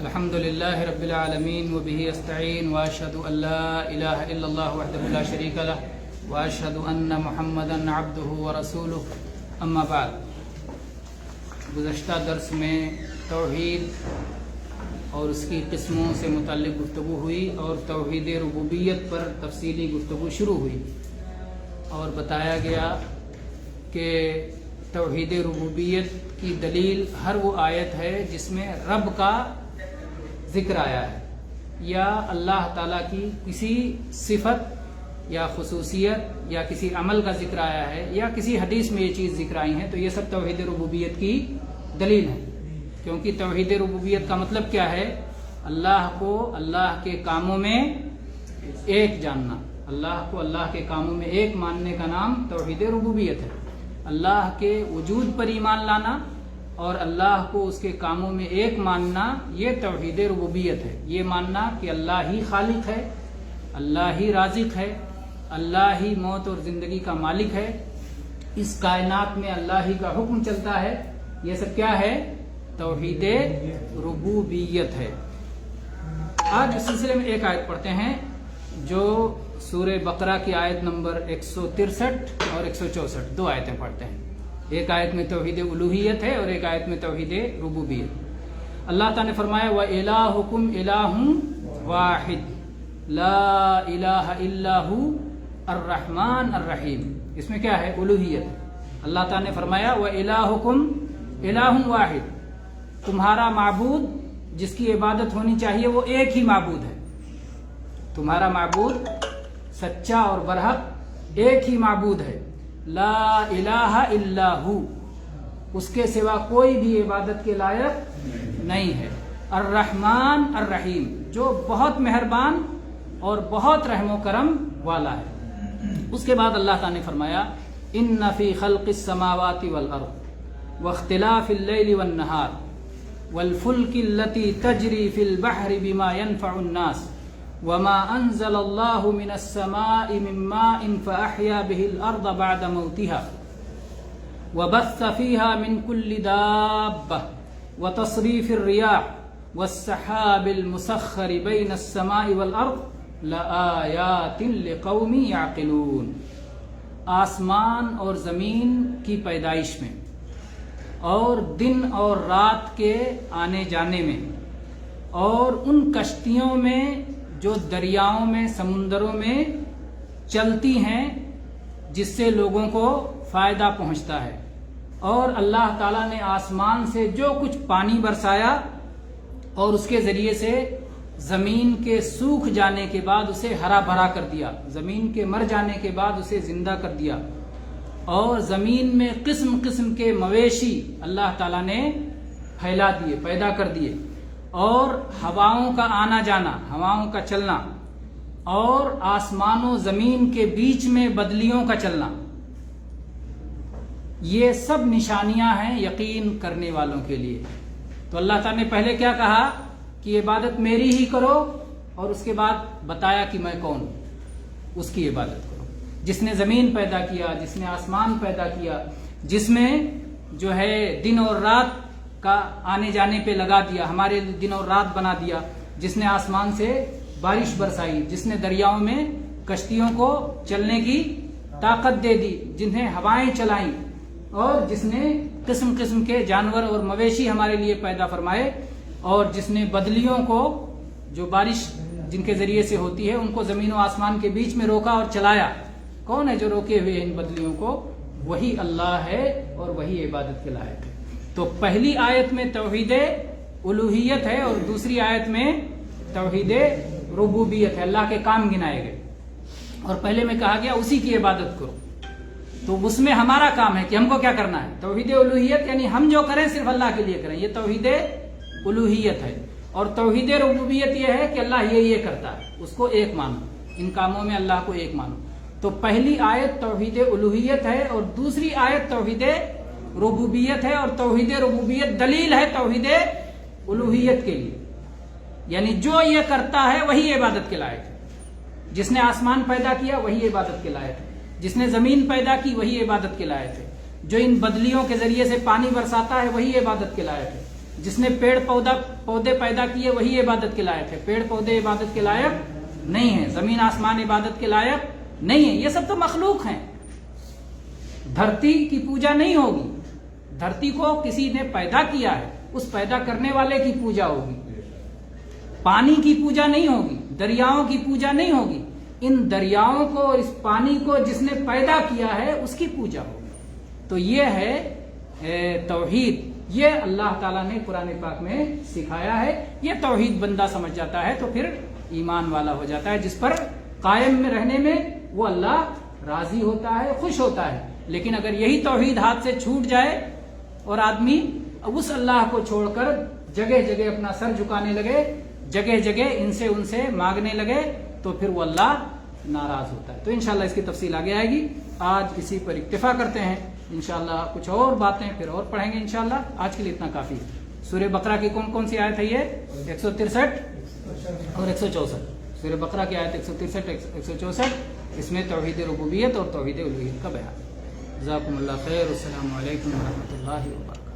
الحمد لله رب العالمين وبه استعين واشهد ان لا اله الا الله وحده لا شريك له واشهد ان محمدا عبده ورسوله اما بعد. گزشتہ درس میں توحید اور اس کی قسموں سے متعلق گفتگو ہوئی اور توحید ربوبیت پر تفصیلی گفتگو شروع ہوئی اور بتایا گیا کہ توحید ربوبیت کی دلیل ہر وہ آیت ہے جس میں رب کا ذکر آیا ہے یا اللہ تعالیٰ کی کسی صفت یا خصوصیت یا کسی عمل کا ذکر آیا ہے یا کسی حدیث میں یہ چیز ذکر آئی ہیں، تو یہ سب توحید ربوبیت کی دلیل ہے. کیونکہ توحید ربوبیت کا مطلب کیا ہے؟ اللہ کو اللہ کے کاموں میں ایک جاننا. اللہ کو اللہ کے کاموں میں ایک ماننے کا نام توحید ربوبیت ہے. اللہ کے وجود پر ایمان لانا اور اللہ کو اس کے کاموں میں ایک ماننا، یہ توحید ربوبیت ہے. یہ ماننا کہ اللہ ہی خالق ہے، اللہ ہی رازق ہے، اللہ ہی موت اور زندگی کا مالک ہے، اس کائنات میں اللہ ہی کا حکم چلتا ہے. یہ سب کیا ہے؟ توحید ربوبیت ہے. آج اس سلسلے میں ایک آیت پڑھتے ہیں جو سورہ بقرہ کی آیت نمبر 163 اور 164، دو آیتیں پڑھتے ہیں. ایک آیت میں توحید الوہیت ہے اور ایک آیت میں توحید ربوبیت. اللہ تعالیٰ نے فرمایا وَإِلَٰهُكُمْ إِلَٰهٌ وَاحِدٌ لَا إِلَٰهَ إِلَّا هُوَ الرحمن الرحیم. اس میں کیا ہے؟ الوہیت. اللہ تعالیٰ نے فرمایا وَإِلَٰهُكُمْ إِلَٰهٌ وَاحِدٌ، تمہارا معبود جس کی عبادت ہونی چاہیے وہ ایک ہی معبود ہے. تمہارا معبود سچا اور برحق ایک ہی معبود ہے. لا الہ الا ہو، اس کے سوا کوئی بھی عبادت کے لائق نہیں ہے. الرحمن الرحیم، جو بہت مہربان اور بہت رحم و کرم والا ہے. اس کے بعد اللہ تعالیٰ نے فرمایا ان فی خلق السماوات والارض واختلاف اللیل والنہار والفلک التی تجری فی البحر بما ينفع الناس وما انزل اللہ من السماء من ماء فاحیا به الارض بعد موتها وبث فيها من كل دابة وتصريف الرياح والسحاب المسخر بين السماء والارض لآیات لقوم یعقلون. آسمان اور زمین کی پیدائش میں اور دن اور رات کے آنے جانے میں اور ان کشتیوں میں جو دریاؤں میں سمندروں میں چلتی ہیں جس سے لوگوں کو فائدہ پہنچتا ہے، اور اللہ تعالیٰ نے آسمان سے جو کچھ پانی برسایا اور اس کے ذریعے سے زمین کے سوکھ جانے کے بعد اسے ہرا بھرا کر دیا، زمین کے مر جانے کے بعد اسے زندہ کر دیا، اور زمین میں قسم قسم کے مویشی اللہ تعالیٰ نے پھیلا دیے، پیدا کر دیے، اور ہواؤں کا آنا جانا، ہواؤں کا چلنا، اور آسمان و زمین کے بیچ میں بدلیوں کا چلنا، یہ سب نشانیاں ہیں یقین کرنے والوں کے لیے. تو اللہ تعالیٰ نے پہلے کیا کہا کہ عبادت میری ہی کرو، اور اس کے بعد بتایا کہ میں کون ہوں. اس کی عبادت کرو جس نے زمین پیدا کیا، جس نے آسمان پیدا کیا، جس میں جو ہے دن اور رات کا آنے جانے پہ لگا دیا، ہمارے دن اور رات بنا دیا، جس نے آسمان سے بارش برسائی، جس نے دریاؤں میں کشتیوں کو چلنے کی طاقت دے دی، جنہیں ہوائیں چلائیں، اور جس نے قسم قسم کے جانور اور مویشی ہمارے لیے پیدا فرمائے، اور جس نے بدلیوں کو جو بارش جن کے ذریعے سے ہوتی ہے ان کو زمین و آسمان کے بیچ میں روکا اور چلایا. کون ہے جو روکے ہوئے ان بدلیوں کو؟ وہی اللہ ہے اور وہی عبادت کے لائق ہے. تو پہلی آیت میں توحید الوہیت ہے اور دوسری آیت میں توحید ربوبیت ہے. اللہ کے کام گنائے گئے اور پہلے میں کہا گیا اسی کی عبادت کرو. تو اس میں ہمارا کام ہے کہ ہم کو کیا کرنا ہے. توحید الوہیت یعنی ہم جو کریں صرف اللہ کے لیے کریں، یہ توحید الوہیت ہے. اور توحید ربوبیت یہ ہے کہ اللہ یہ کرتا ہے، اس کو ایک مانو، ان کاموں میں اللہ کو ایک مانو. تو پہلی آیت توحید الوہیت ہے اور دوسری آیت توحید ربوبیت ہے، اور توحید ربوبیت دلیل ہے توحید الوہیت کے لیے. یعنی جو یہ کرتا ہے وہی عبادت کے لائق ہے. جس نے آسمان پیدا کیا وہی عبادت کے لائق ہے، جس نے زمین پیدا کی وہی عبادت کے لائق ہے، جو ان بدلیوں کے ذریعے سے پانی برساتا ہے وہی عبادت کے لائق ہے، جس نے پیڑ پودے پیدا کیے وہی عبادت کے لائق ہے. پیڑ پودے عبادت کے لائق نہیں ہیں. زمین آسمان عبادت کے لائق نہیں ہے. یہ سب تو مخلوق ہیں. دھرتی کی پوجا نہیں ہوگی. دھرتی کو کسی نے پیدا کیا ہے, اس پیدا کرنے والے کی پوجا ہوگی. پانی کی پوجا نہیں ہوگی. دریاؤں کی پوجا نہیں ہوگی. ان دریاؤں کو, اس پانی کو جس نے پیدا کیا ہے اس کی پوجا ہوگی. تو یہ ہے توحید. یہ اللہ تعالیٰ نے قرآن پاک میں سکھایا ہے. یہ توحید بندہ سمجھ جاتا ہے تو پھر ایمان والا ہو جاتا ہے, جس پر قائم میں رہنے میں وہ اللہ راضی ہوتا ہے, خوش ہوتا ہے. لیکن اگر یہی توحید ہاتھ سے چھوٹ جائے اور آدمی اس اللہ کو چھوڑ کر جگہ جگہ اپنا سر جھکانے لگے, جگہ جگہ ان سے مانگنے لگے, تو پھر وہ اللہ ناراض ہوتا ہے. تو انشاءاللہ اس کی تفصیل آگے آئے گی. آج اسی پر اکتفا کرتے ہیں. انشاءاللہ کچھ اور باتیں پھر اور پڑھیں گے انشاءاللہ. آج کے لیے اتنا کافی. سورہ بقرہ کی کون سی آیت ہے؟ یہ 163 اور 164. سورہ بقرہ کی آیت 163 164. اس میں توحید ربوبیت اور توحید الوہیت کا بیان. جزاکم اللہ خیر. السلام علیکم ورحمۃ اللہ وبرکاتہ.